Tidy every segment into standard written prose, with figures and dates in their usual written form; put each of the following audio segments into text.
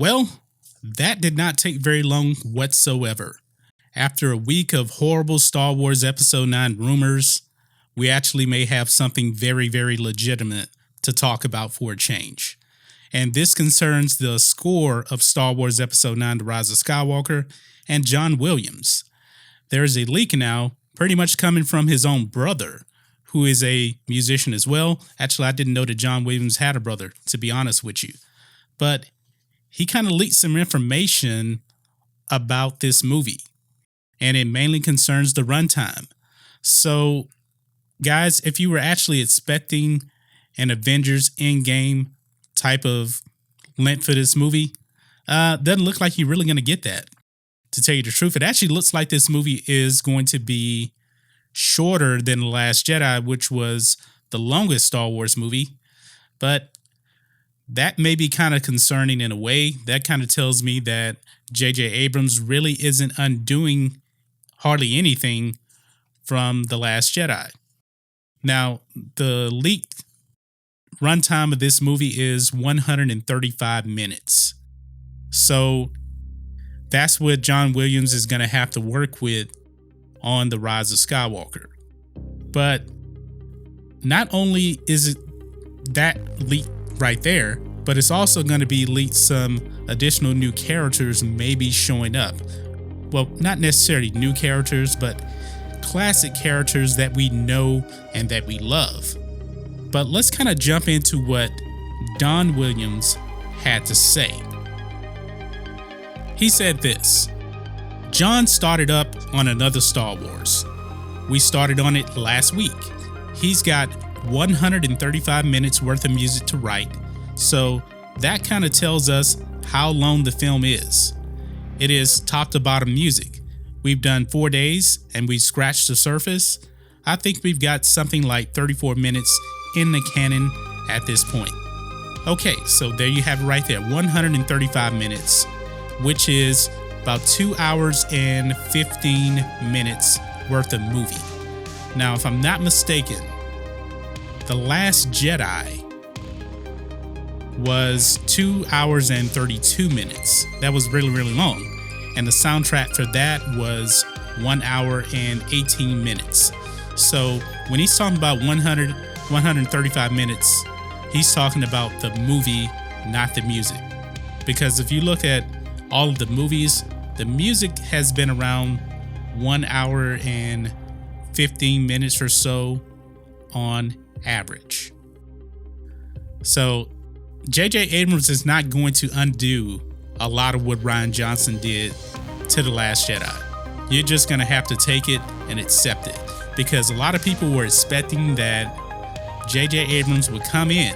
Well, that did not take very long whatsoever. After a week of horrible Star Wars Episode 9 rumors, we actually may have something very, very legitimate to talk about for a change. And this concerns the score of Star Wars Episode 9, The Rise of Skywalker, and John Williams. There is a leak now, pretty much coming from his own brother, who is a musician as well. Actually, I didn't know that John Williams had a brother, to be honest with you. But he kind of leaked some information about this movie, and it mainly concerns the runtime. So, guys, if you were actually expecting an Avengers Endgame type of length for this movie, doesn't look like you're really going to get that. To tell you the truth, it actually looks like this movie is going to be shorter than The Last Jedi, which was the longest Star Wars movie. But that may be kind of concerning in a way. That kind of tells me that J.J. Abrams really isn't undoing hardly anything from The Last Jedi. Now, the leaked runtime of this movie is 135 minutes. So that's what John Williams is going to have to work with on The Rise of Skywalker. But not only is it that leak right there, but it's also going to be leaked some additional new characters maybe showing up. Well, not necessarily new characters, but classic characters that we know and that we love. But let's kind of jump into what Don Williams had to say. He said this: John started up on another Star Wars. We started on it last week. He's got 135 minutes worth of music to write, so that kind of tells us how long the film is. It is top to bottom music. We've done 4 days and we've scratched the surface. I think we've got something like 34 minutes in the canon at this point. Okay, so there you have it right there, 135 minutes, which is about 2 hours and 15 minutes worth of movie. Now, if I'm not mistaken, The Last Jedi was 2 hours and 32 minutes. That was really, really long. And the soundtrack for that was 1 hour and 18 minutes. So when he's talking about 135 minutes, he's talking about the movie, not the music. Because if you look at all of the movies, the music has been around 1 hour and 15 minutes or so on average. So J.J. Abrams is not going to undo a lot of what Rian Johnson did to The Last Jedi. You're just going to have to take it and accept it. Because a lot of people were expecting that J.J. Abrams would come in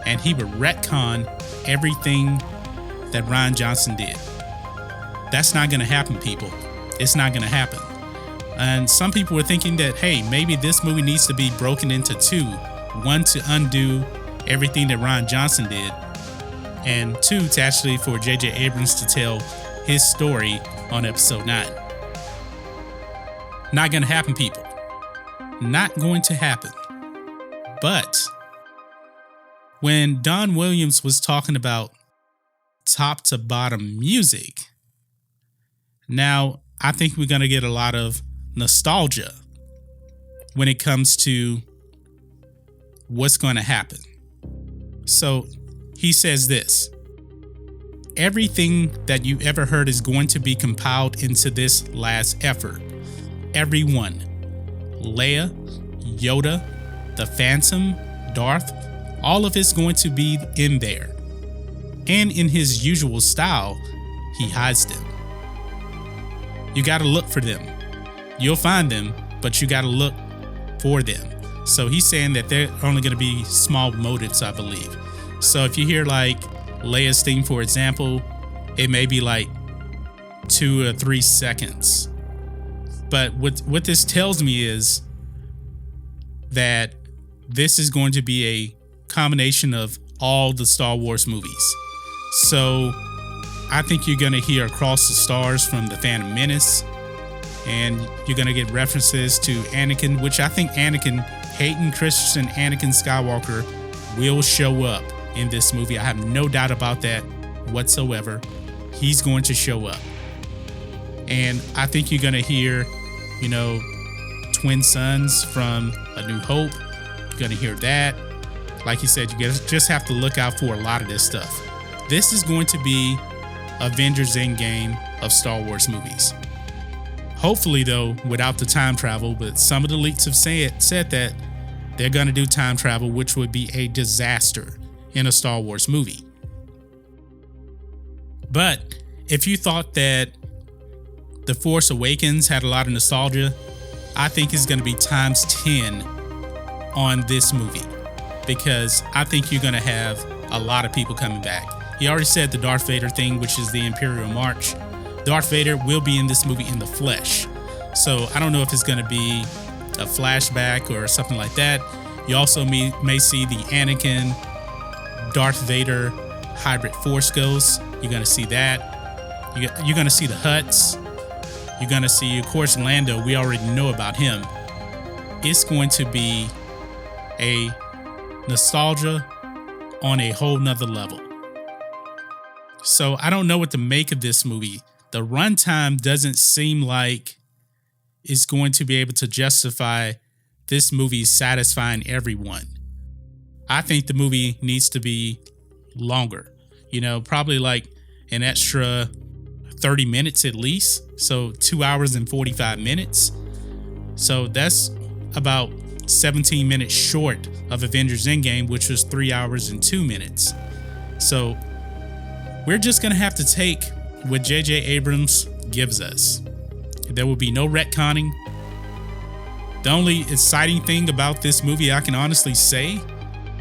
and he would retcon everything that Rian Johnson did. That's not going to happen, people. It's not going to happen. And some people were thinking that, hey, maybe this movie needs to be broken into two. One, to undo everything that Rian Johnson did, and two, to actually for J.J. Abrams to tell his story on Episode 9. Not going to happen, people. Not going to happen. But when Don Williams was talking about top to bottom music, now I think we're going to get a lot of nostalgia when it comes to what's going to happen. So he says this: everything that you ever heard is going to be compiled into this last effort. Everyone. Leia, Yoda, the Phantom, Darth, all of it's going to be in there. And in his usual style, he hides them. You got to look for them. You'll find them, but you got to look for them. So he's saying that they're only going to be small motives, I believe. So if you hear like Leia's theme, for example, it may be like 2 or 3 seconds. But what this tells me is that this is going to be a combination of all the Star Wars movies. So I think you're going to hear Across the Stars from The Phantom Menace, and you're going to get references to Anakin, which I think Hayden Christensen, Anakin Skywalker will show up in this movie. I have no doubt about that whatsoever, he's going to show up. And I think you're going to hear, twin sons from A New Hope. You're going to hear that. Like you said, you just have to look out for a lot of this stuff. This is going to be Avengers Endgame of Star Wars movies. Hopefully, though, without the time travel, but some of the leaks have said that they're going to do time travel, which would be a disaster in a Star Wars movie. But if you thought that The Force Awakens had a lot of nostalgia, I think it's going to be times 10 on this movie, because I think you're going to have a lot of people coming back. He already said the Darth Vader thing, which is the Imperial March. Darth Vader will be in this movie in the flesh. So I don't know if it's going to be a flashback or something like that. You also may see the Anakin Darth Vader hybrid Force Ghost. You're going to see that. You're going to see the Hutts. You're going to see, of course, Lando. We already know about him. It's going to be a nostalgia on a whole nother level. So I don't know what to make of this movie. The runtime doesn't seem like it's going to be able to justify this movie satisfying everyone. I think the movie needs to be longer, probably like an extra 30 minutes at least. So 2 hours and 45 minutes. So that's about 17 minutes short of Avengers Endgame, which was 3 hours and 2 minutes. So we're just going to have to take what J.J. Abrams gives us. There will be no retconning. The only exciting thing about this movie I can honestly say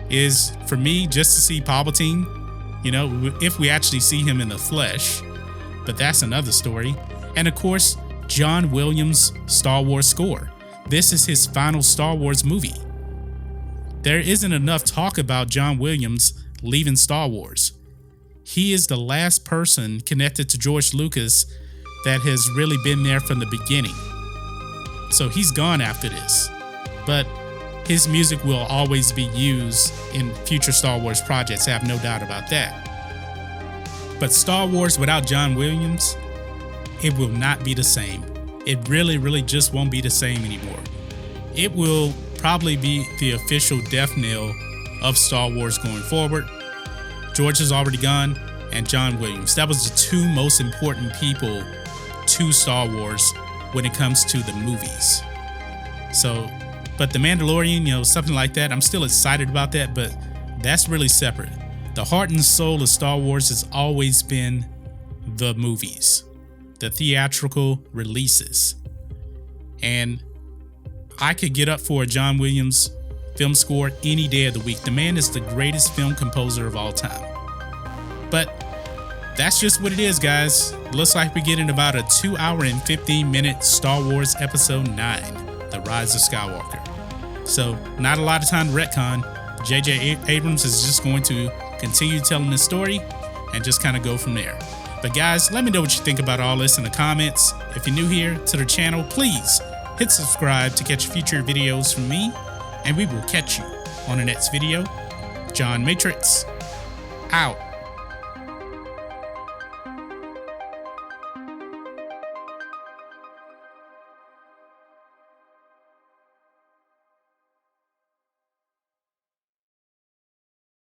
is, for me, just to see Palpatine, if we actually see him in the flesh. But that's another story. And of course, John Williams' Star Wars score. This is his final Star Wars movie. There isn't enough talk about John Williams leaving Star Wars. He is the last person connected to George Lucas that has really been there from the beginning. So he's gone after this. But his music will always be used in future Star Wars projects, I have no doubt about that. But Star Wars without John Williams, it will not be the same. It really, really just won't be the same anymore. It will probably be the official death knell of Star Wars going forward. George is already gone, and John Williams. That was the two most important people to Star Wars when it comes to the movies. So, but The Mandalorian, something like that, I'm still excited about that, but that's really separate. The heart and soul of Star Wars has always been the movies, the theatrical releases. And I could get up for a John Williams film score any day of the week. The man is the greatest film composer of all time. But that's just what it is, guys. Looks like we're getting about a 2 hour and 15 minute Star Wars Episode 9, The Rise of Skywalker. So not a lot of time to retcon. J.J. Abrams is just going to continue telling this story and just kind of go from there. But guys, let me know what you think about all this in the comments. If you're new here to the channel, please hit subscribe to catch future videos from me, and we will catch you on the next video. John Matrixx, out.